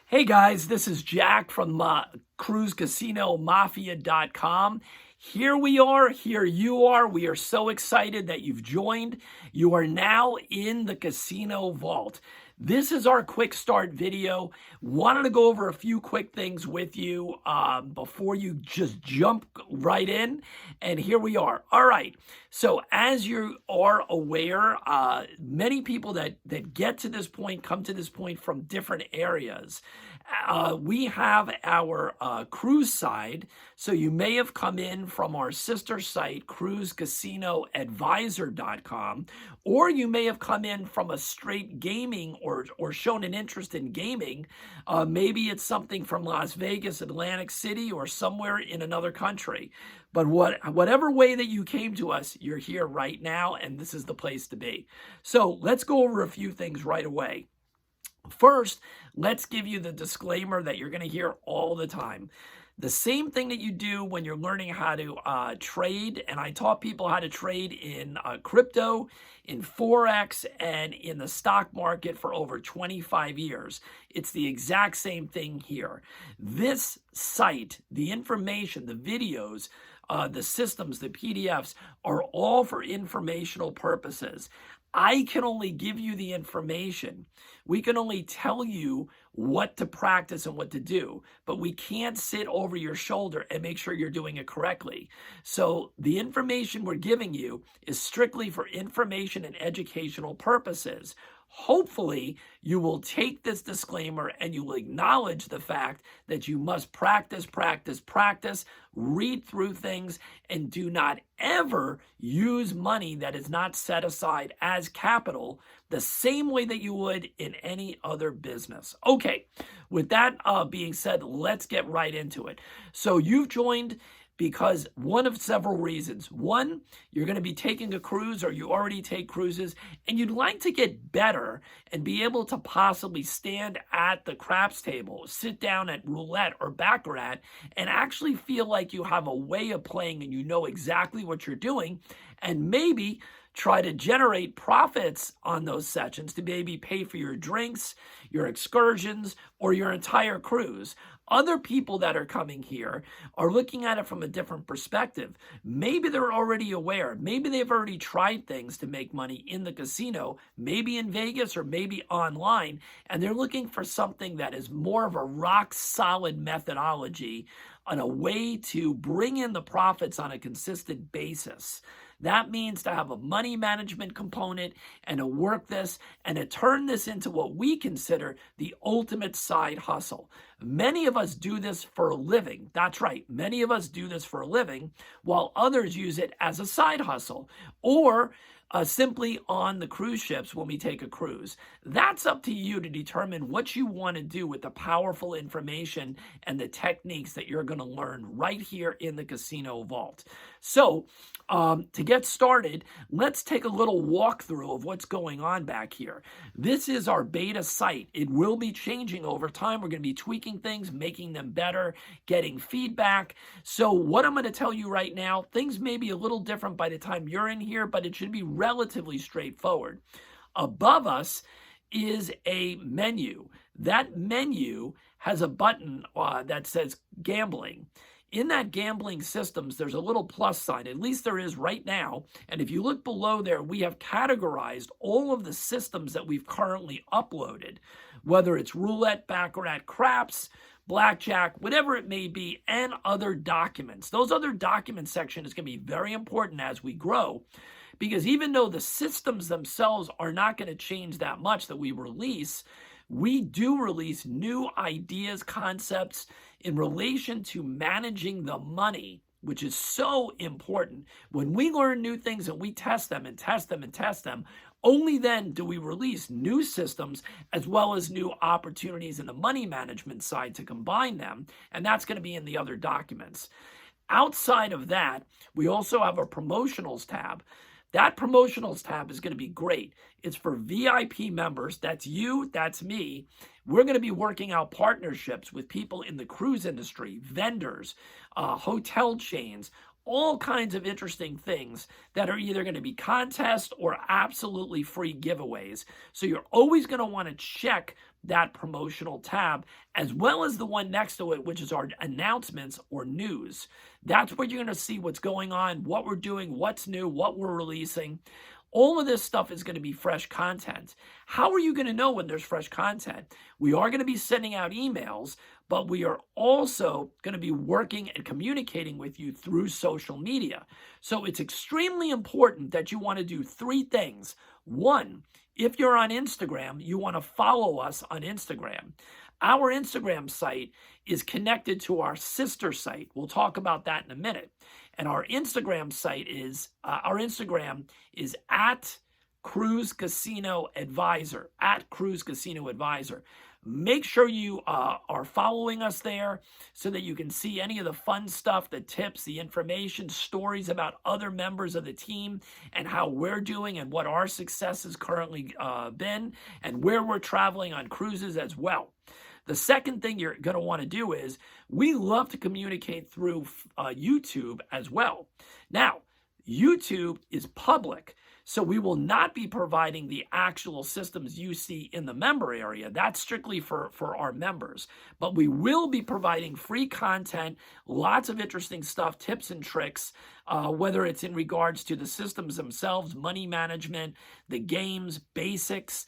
Hey guys, this is Jack from Cruise Casino Mafia.com. Here we are, here you are. We are so excited that you've joined. You are now in the casino vault. This is our quick start video. Wanted to go over a few quick things with you before you just jump right in. And here we are. All right. So as you are aware, many people that get to this point come to this point from different areas. We have our cruise side. So you may have come in from our sister site, cruisecasinoadvisor.com, or you may have come in from a straight gaming or shown an interest in gaming. Maybe it's something from Las Vegas, Atlantic City, or somewhere in another country. But whatever way that you came to us, you're here right now, and this is the place to be. So let's go over a few things right away. First, let's give you the disclaimer that you're going to hear all the time. The same thing that you do when you're learning how to trade, and I taught people how to trade in crypto, in Forex, and in the stock market for over 25 years. It's the exact same thing here. This site, the information, the videos, the systems, the PDFs are all for informational purposes. I can only give you the information. We can only tell you what to practice and what to do, but we can't sit over your shoulder and make sure you're doing it correctly. So the information we're giving you is strictly for information and educational purposes. Hopefully, you will take this disclaimer and you will acknowledge the fact that you must practice, read through things, and do not ever use money that is not set aside as capital the same way that you would in any other business. Okay, with that being said, let's get right into it. So you've joined because one of several reasons. One, you're going to be taking a cruise or you already take cruises and you'd like to get better and be able to possibly stand at the craps table, sit down at roulette or baccarat and actually feel like you have a way of playing and you know exactly what you're doing, and maybe try to generate profits on those sessions to maybe pay for your drinks, your excursions, or your entire cruise. Other people that are coming here are looking at it from a different perspective. Maybe they're already aware. Maybe they've already tried things to make money in the casino, maybe in Vegas or maybe online, and they're looking for something that is more of a rock-solid methodology and a way to bring in the profits on a consistent basis. That means to have a money management component and to work this and to turn this into what we consider the ultimate side hustle. Many of us do this for a living. That's right. Many of us do this for a living while others use it as a side hustle or simply on the cruise ships when we take a cruise. That's up to you to determine what you want to do with the powerful information and the techniques that you're going to learn right here in the casino vault. So to get started, let's take a little walkthrough of what's going on back here. This is our beta site. It will be changing over time. We're going to be tweaking things, making them better, getting feedback. So what I'm going to tell you right now, things may be a little different by the time you're in here, but it should be relatively straightforward. Above us is a menu. That menu has a button that says gambling. In that gambling systems, there's a little plus sign, at least there is right now. And if you look below there, we have categorized all of the systems that we've currently uploaded, whether it's roulette, baccarat, craps, blackjack, whatever it may be, and other documents. Those other documents section is going to be very important as we grow, because even though the systems themselves are not going to change that much that we release, we do release new ideas, concepts in relation to managing the money, which is so important. When we learn new things and we test them and test them and test them, only then do we release new systems as well as new opportunities in the money management side to combine them. And that's going to be in the other documents. Outside of that, we also have a promotionals tab. That promotionals tab is going to be great. It's for VIP members. That's you, that's me. We're going to be working out partnerships with people in the cruise industry, vendors, hotel chains, all kinds of interesting things that are either going to be contests or absolutely free giveaways. So you're always going to want to check that promotional tab, as well as the one next to it, which is our announcements or news. That's where you're going to see what's going on, what we're doing, what's new, what we're releasing. All of this stuff is going to be fresh content. How are you going to know when there's fresh content? We are going to be sending out emails, but we are also going to be working and communicating with you through social media. So it's extremely important that you want to do three things. One, if you're on Instagram, you want to follow us on Instagram. Our Instagram site is connected to our sister site. We'll talk about that in a minute. And our Instagram site is, at Cruise Casino Advisor, at Cruise Casino Advisor. Make sure you are following us there so that you can see any of the fun stuff, the tips, the information, stories about other members of the team and how we're doing and what our success has currently been and where we're traveling on cruises as well. The second thing you're going to want to do is we love to communicate through YouTube as well. Now, YouTube is public, so we will not be providing the actual systems you see in the member area. That's strictly for our members. But we will be providing free content, lots of interesting stuff, tips and tricks, whether it's in regards to the systems themselves, money management, the games, basics,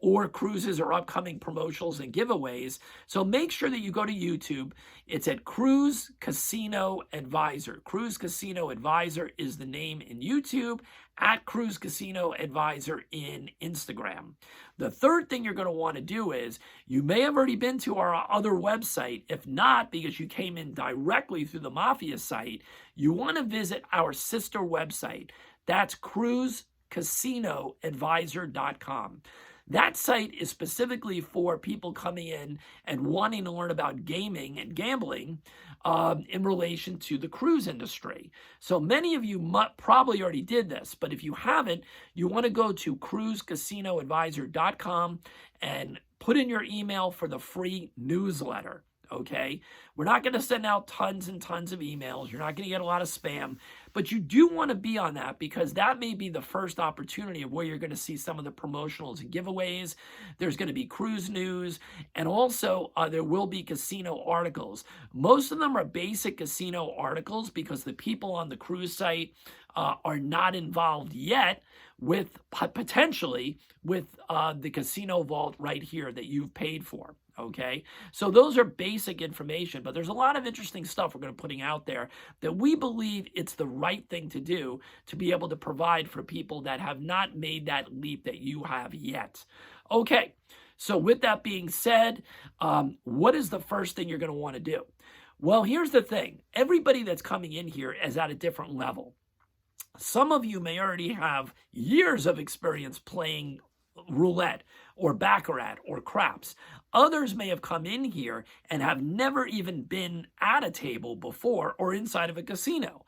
or cruises or upcoming promotionals and giveaways. So make sure that you go to YouTube. It's at Cruise Casino Advisor. Cruise Casino Advisor is the name in YouTube, at Cruise Casino Advisor in Instagram. The third thing you're going to want to do is, you may have already been to our other website. If not, because you came in directly through the Mafia site, you want to visit our sister website. That's cruisecasinoadvisor.com. That site is specifically for people coming in and wanting to learn about gaming and gambling in relation to the cruise industry. So many of you probably already did this, but if you haven't, you want to go to cruisecasinoadvisor.com and put in your email for the free newsletter. Okay, we're not going to send out tons and tons of emails. You're not going to get a lot of spam, but you do want to be on that because that may be the first opportunity of where you're going to see some of the promotionals and giveaways. There's going to be cruise news, and also there will be casino articles. Most of them are basic casino articles because the people on the cruise site are not involved yet with potentially with the casino vault right here that you've paid for. Okay, so those are basic information, but there's a lot of interesting stuff we're going to be putting out there that we believe it's the right thing to do to be able to provide for people that have not made that leap that you have yet. Okay, so with that being said, what is the first thing you're going to want to do? Well, here's the thing. Everybody that's coming in here is at a different level. Some of you may already have years of experience playing roulette or baccarat or craps. Others may have come in here and have never even been at a table before or inside of a casino.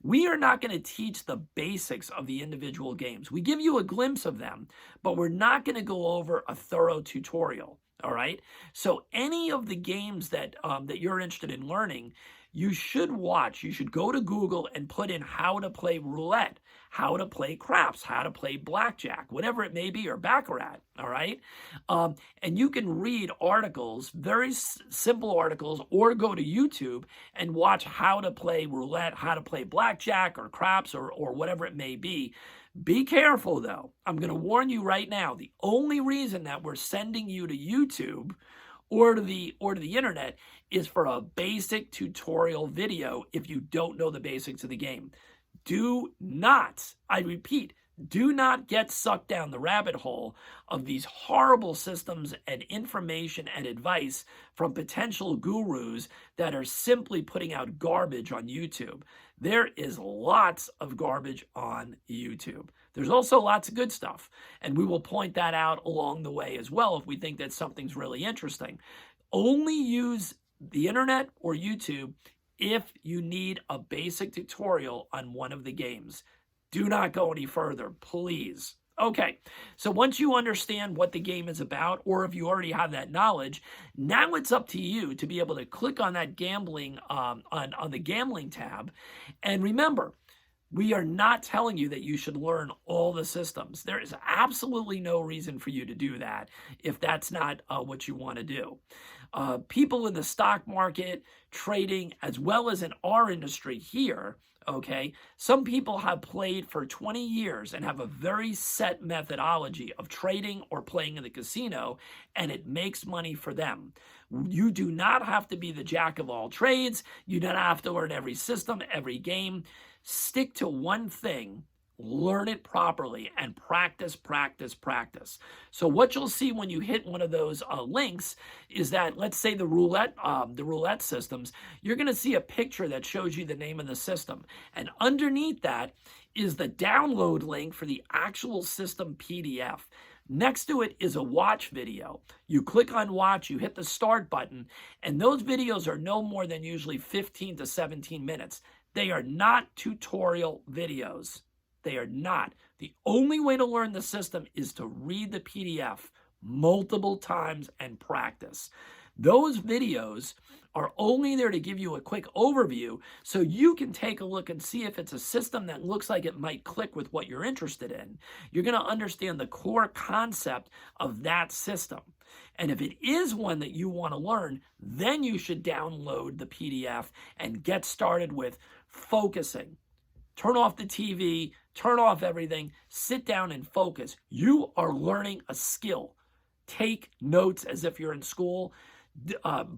We are not going to teach the basics of the individual games. We give you a glimpse of them, but we're not going to go over a thorough tutorial. All right. So any of the games that you're interested in learning, you should watch. You should go to Google and put in how to play roulette, how to play craps, how to play blackjack, whatever it may be, or baccarat, all right? And you can read articles, very simple articles, or go to YouTube and watch how to play roulette, how to play blackjack or craps or whatever it may be. Be careful, though. I'm going to warn you right now, the only reason that we're sending you to YouTube or to the internet is for a basic tutorial video if you don't know the basics of the game. Do not, I repeat, do not get sucked down the rabbit hole of these horrible systems and information and advice from potential gurus that are simply putting out garbage on YouTube. There is lots of garbage on YouTube. There's also lots of good stuff, and we will point that out along the way as well if we think that something's really interesting. Only use the internet or YouTube if you need a basic tutorial on one of the games. Do not go any further, please. Okay, so once you understand what the game is about, or if you already have that knowledge, now it's up to you to be able to click on that gambling, on the gambling tab. And remember, We are not telling you that you should learn all the systems. There is absolutely no reason for you to do that if that's not what you want to do. People in the stock market, trading, as well as in our industry here, okay, some people have played for 20 years and have a very set methodology of trading or playing in the casino, and it makes money for them. You do not have to be the jack of all trades. You don't have to learn every system, every game. Stick to one thing, learn it properly, and practice, practice, practice. So what you'll see when you hit one of those links is that, let's say the roulette systems, you're going to see a picture that shows you the name of the system. And underneath that is the download link for the actual system PDF. Next to it is a watch video. You click on watch, you hit the start button, and those videos are no more than usually 15 to 17 minutes. They are not tutorial videos. They are not. The only way to learn the system is to read the PDF multiple times and practice. Those videos are only there to give you a quick overview so you can take a look and see if it's a system that looks like it might click with what you're interested in. You're going to understand the core concept of that system. And if it is one that you want to learn, then you should download the PDF and get started with focusing. Turn off the TV, turn off everything, sit down and focus. You are learning a skill. Take notes as if you're in school,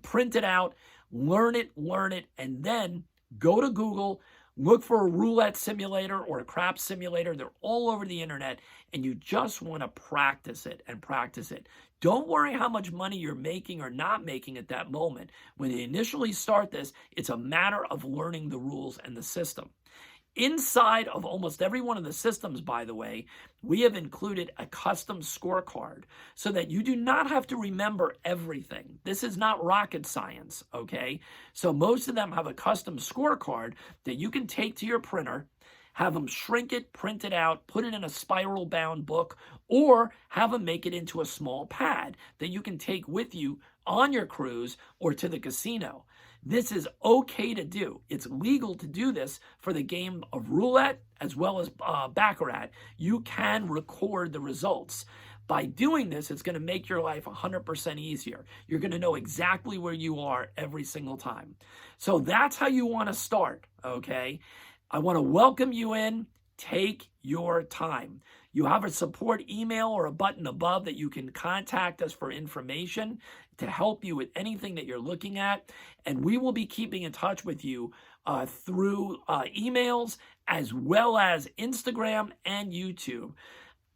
print it out, learn it, and then go to Google, look for a roulette simulator or a craps simulator. They're all over the internet, and you just want to practice it and practice it. Don't worry how much money you're making or not making at that moment. When you initially start this, it's a matter of learning the rules and the system. Inside of almost every one of the systems, by the way, we have included a custom scorecard so that you do not have to remember everything. This is not rocket science, okay? So most of them have a custom scorecard that you can take to your printer, have them shrink it, print it out, put it in a spiral-bound book, or have them make it into a small pad that you can take with you on your cruise or to the casino. This is okay to do. It's legal to do this for the game of roulette as well as baccarat. You can record the results. By doing this, it's going to make your life 100% easier. You're going to know exactly where you are every single time. So that's how you want to start, okay? I want to welcome you in. Take your time. You have a support email or a button above that you can contact us for information to help you with anything that you're looking at. And we will be keeping in touch with you through emails as well as Instagram and YouTube.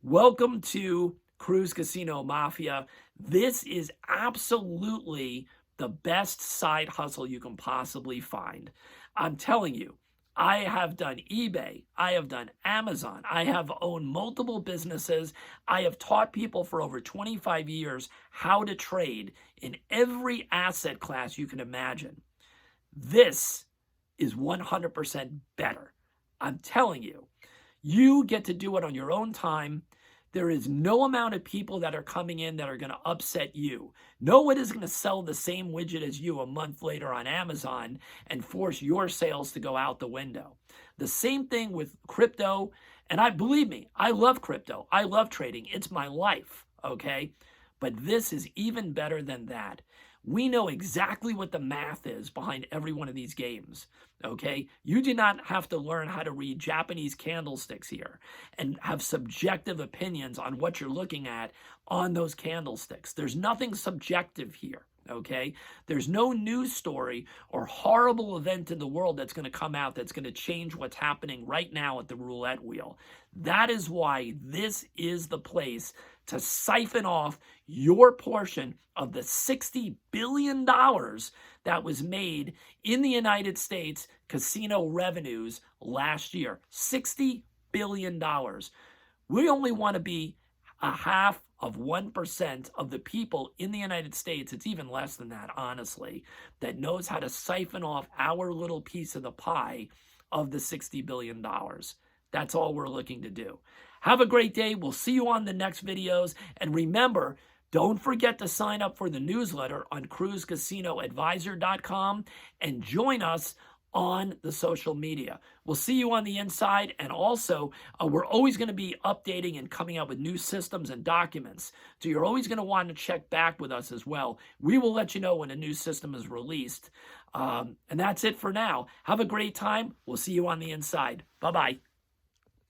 Welcome to Cruise Casino Mafia. This is absolutely the best side hustle you can possibly find. I'm telling you, I have done eBay. I have done Amazon. I have owned multiple businesses. I have taught people for over 25 years how to trade in every asset class you can imagine. This is 100% better. I'm telling you, you get to do it on your own time. There is no amount of people that are coming in that are going to upset you. No one is going to sell the same widget as you a month later on Amazon and force your sales to go out the window. The same thing with crypto. And believe me, I love crypto. I love trading. It's my life, okay? But this is even better than that. We know exactly what the math is behind every one of these games, okay? You do not have to learn how to read Japanese candlesticks here and have subjective opinions on what you're looking at on those candlesticks. There's nothing subjective here, okay? There's no news story or horrible event in the world that's going to come out that's going to change what's happening right now at the roulette wheel. That is why this is the place to siphon off your portion of the $60 billion that was made in the United States casino revenues last year. $60 billion. We only want to be 0.5% of the people in the United States, it's even less than that, honestly, that knows how to siphon off our little piece of the pie of the $60 billion. That's all we're looking to do. Have a great day. We'll see you on the next videos. And remember, don't forget to sign up for the newsletter on cruisecasinoadvisor.com and join us on the social media. We'll see you on the inside. And also, we're always going to be updating and coming up with new systems and documents. So you're always going to want to check back with us as well. We will let you know when a new system is released. And that's it for now. Have a great time. We'll see you on the inside. Bye-bye.